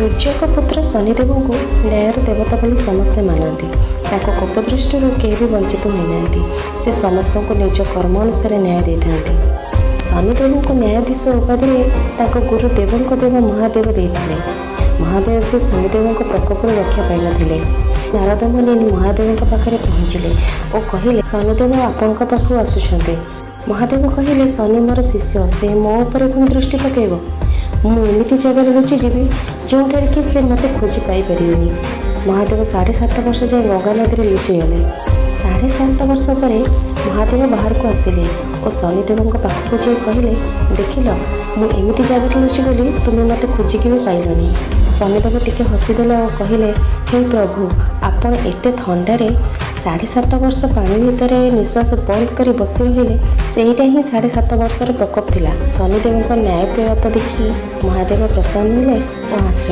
सूर्यक पुत्र शनिदेव को न्यायर देवता बोली समस्ते मानती। कोप दृष्टि केही भी वंचित होना से समस्त को निज कर्म अनुसार न्याय दे था। शनिदेव को न्यायाधीश उपाधि गुरु देवों देव महादेव देते। महादेव भी शनिदेव प्रकोप रक्षा पाई। नारद मुनि महादेव पाखे पहुँचले और कहले शनिदेव आपण पाखु आसुंच। महादेव कहले शनि मोर शिष्य, से मो उपर पुणी दृष्टि पकेब। मुझे जगह लुचिजी जोठार कि से मत खोजी पाइपर। महादेव 7.5 वर्ष जाए गंगा नदी में लुचिगले। 7.5 वर्ष पर महादेव बाहर को आसिले और शनिदेव पाखक जाए कहले देखिल मुझे जगह लुचिगली, तुम्हें मत खोजिकी भी पाइलनी। शनिदेव टिके हसीदेले और कहले हे प्रभु, आपण एते थंडारे 7.5 वर्ष पानी भितर निश्वास बंद कर बसी रहिले, सेहीटा ही 7.5 वर्षर प्रकोप थिला। शनिदेव न्यायप्रियता देखी महादेव प्रसन्न हेले और आश्रय